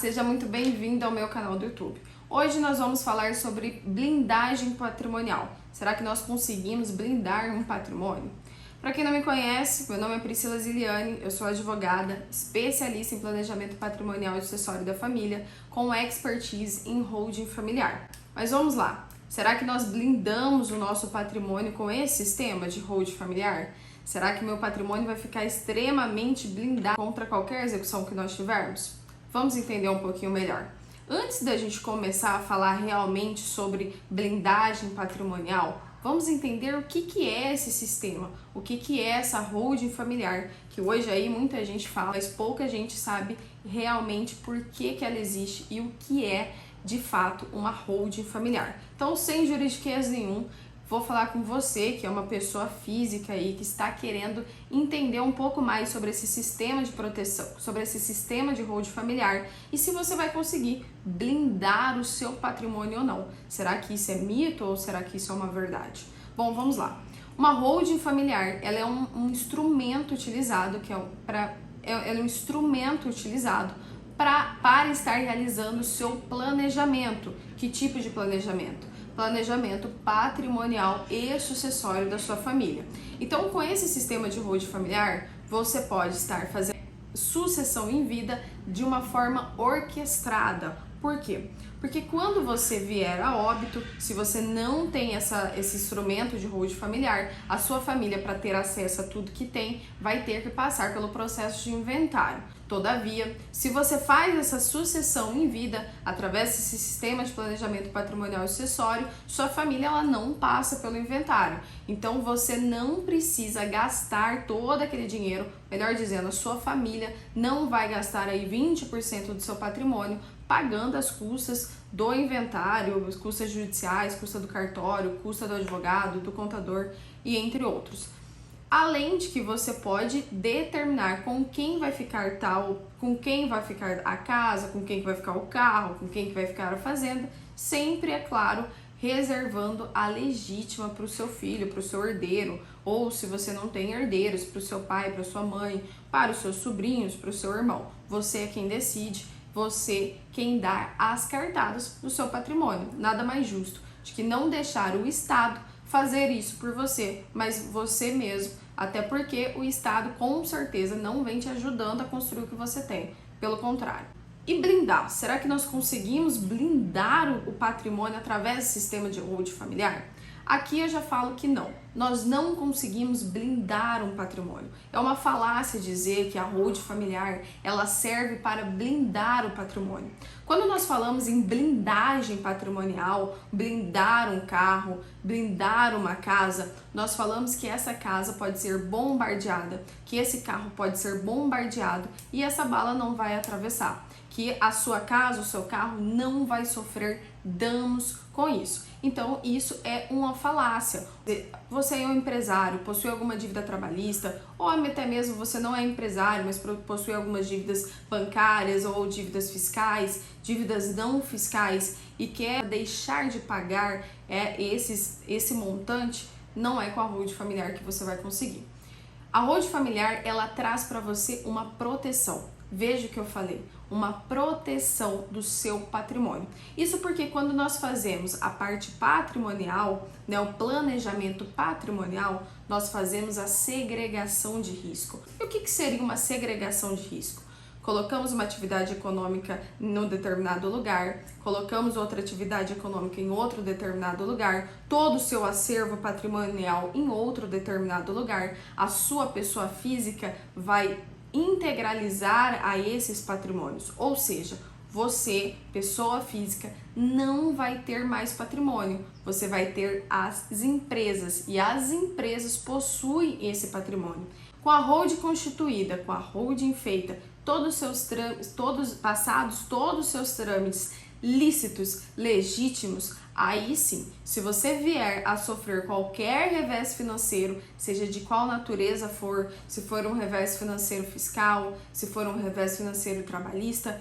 Seja muito bem-vindo ao meu canal do YouTube. Hoje nós vamos falar sobre blindagem patrimonial. Será que nós conseguimos blindar um patrimônio? Para quem não me conhece, meu nome é Priscila Ziliani, eu sou advogada, especialista em planejamento patrimonial e sucessório da família, com expertise em holding familiar. Mas vamos lá, será que nós blindamos o nosso patrimônio com esse sistema de holding familiar? Será que meu patrimônio vai ficar extremamente blindado contra qualquer execução que nós tivermos? Vamos entender um pouquinho melhor. Antes da gente começar a falar realmente sobre blindagem patrimonial, vamos entender o que é esse sistema, o que é essa holding familiar, que hoje aí muita gente fala, mas pouca gente sabe realmente por que ela existe e o que é de fato uma holding familiar. Então, sem juridiquês nenhum, vou falar com você, que é uma pessoa física aí, que está querendo entender um pouco mais sobre esse sistema de proteção, sobre esse sistema de holding familiar e se você vai conseguir blindar o seu patrimônio ou não. Será que isso é mito ou será que isso é uma verdade? Bom, vamos lá. Uma holding familiar, ela é um instrumento utilizado, para estar realizando o seu planejamento. Que tipo de planejamento? Planejamento patrimonial e sucessório da sua família. Então, com esse sistema de holding familiar, você pode estar fazendo sucessão em vida de uma forma orquestrada. Por quê? Porque quando você vier a óbito, se você não tem esse instrumento de holding familiar, a sua família, para ter acesso a tudo que tem, vai ter que passar pelo processo de inventário. Todavia, se você faz essa sucessão em vida, através desse sistema de planejamento patrimonial e sucessório, sua família ela não passa pelo inventário. Então, você não precisa gastar todo aquele dinheiro, melhor dizendo, a sua família não vai gastar aí 20% do seu patrimônio pagando as custas do inventário, as custas judiciais, custa do cartório, custa do advogado, do contador e entre outros. Além de que você pode determinar com quem vai ficar com quem vai ficar a casa, com quem vai ficar o carro, com quem vai ficar a fazenda, sempre, é claro, reservando a legítima para o seu filho, para o seu herdeiro, ou se você não tem herdeiros, para o seu pai, para a sua mãe, para os seus sobrinhos, para o seu irmão. Você é quem decide, você quem dá as cartadas do seu patrimônio. Nada mais justo de que não deixar o Estado fazer isso por você, mas você mesmo, até porque o Estado com certeza não vem te ajudando a construir o que você tem, pelo contrário. E blindar, será que nós conseguimos blindar o patrimônio através do sistema de holding familiar? Aqui eu já falo que não, nós não conseguimos blindar um patrimônio. É uma falácia dizer que a holding familiar ela serve para blindar o patrimônio. Quando nós falamos em blindagem patrimonial, blindar um carro, blindar uma casa, nós falamos que essa casa pode ser bombardeada, que esse carro pode ser bombardeado e essa bala não vai atravessar, que a sua casa, o seu carro não vai sofrer danos com isso. Então, isso é uma falácia. Você é um empresário, possui alguma dívida trabalhista, ou até mesmo você não é empresário, mas possui algumas dívidas bancárias ou dívidas fiscais, dívidas não fiscais e quer deixar de pagar esse montante, não é com a holding familiar que você vai conseguir. A holding familiar, ela traz para você uma proteção. Veja o que eu falei, uma proteção do seu patrimônio. Isso porque quando nós fazemos a parte patrimonial, o planejamento patrimonial, nós fazemos a segregação de risco. E o que seria uma segregação de risco? Colocamos uma atividade econômica em um determinado lugar, colocamos outra atividade econômica em outro determinado lugar, todo o seu acervo patrimonial em outro determinado lugar, a sua pessoa física vai integralizar a esses patrimônios, ou seja, você, pessoa física, não vai ter mais patrimônio, você vai ter as empresas e as empresas possuem esse patrimônio. Com a holding constituída, com a holding feita, todos os seus trâmites lícitos, legítimos, aí sim, se você vier a sofrer qualquer revés financeiro, seja de qual natureza for, se for um revés financeiro fiscal, se for um revés financeiro trabalhista,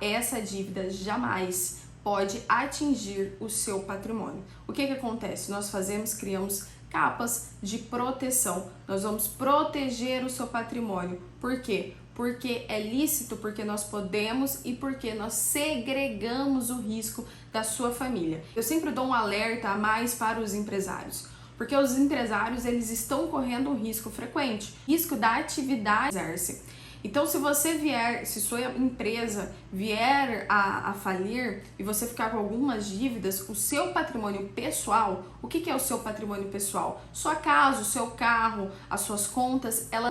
essa dívida jamais pode atingir o seu patrimônio. O que acontece? Nós criamos capas de proteção. Nós vamos proteger o seu patrimônio. Por quê? porque é lícito, porque nós podemos e porque nós segregamos o risco da sua família. Eu sempre dou um alerta a mais para os empresários, porque os empresários eles estão correndo um risco frequente, risco da atividade exerce. Então, se sua empresa vier a falir e você ficar com algumas dívidas, o seu patrimônio pessoal, o que é o seu patrimônio pessoal? Sua casa, o seu carro, as suas contas, ela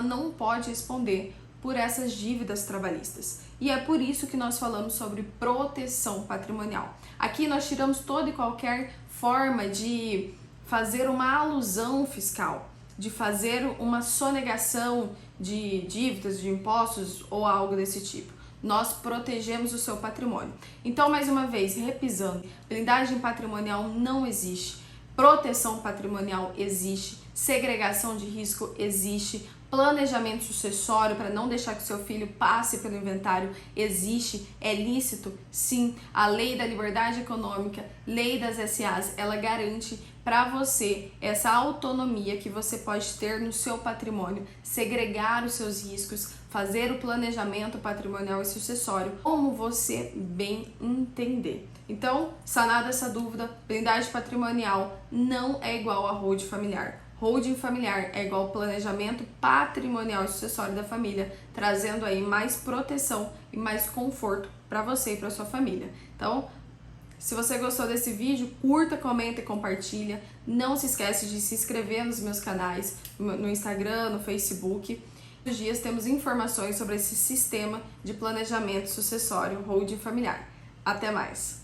não pode responder por essas dívidas trabalhistas. E é por isso que nós falamos sobre proteção patrimonial. Aqui nós tiramos toda e qualquer forma de fazer uma alusão fiscal, de fazer uma sonegação de dívidas, de impostos ou algo desse tipo. Nós protegemos o seu patrimônio. Então, mais uma vez, repisando, blindagem patrimonial não existe, proteção patrimonial existe, segregação de risco existe, planejamento sucessório para não deixar que seu filho passe pelo inventário existe, é lícito, sim. A lei da liberdade econômica, lei das SAs, ela garante para você essa autonomia que você pode ter no seu patrimônio, segregar os seus riscos, fazer o planejamento patrimonial e sucessório como você bem entender. Então, sanada essa dúvida, blindagem patrimonial não é igual a holding familiar. Holding familiar é igual planejamento patrimonial e sucessório da família, trazendo aí mais proteção e mais conforto para você e para sua família. Então, se você gostou desse vídeo, curta, comenta e compartilha. Não se esquece de se inscrever nos meus canais, no Instagram, no Facebook. Todos os dias temos informações sobre esse sistema de planejamento sucessório holding familiar. Até mais!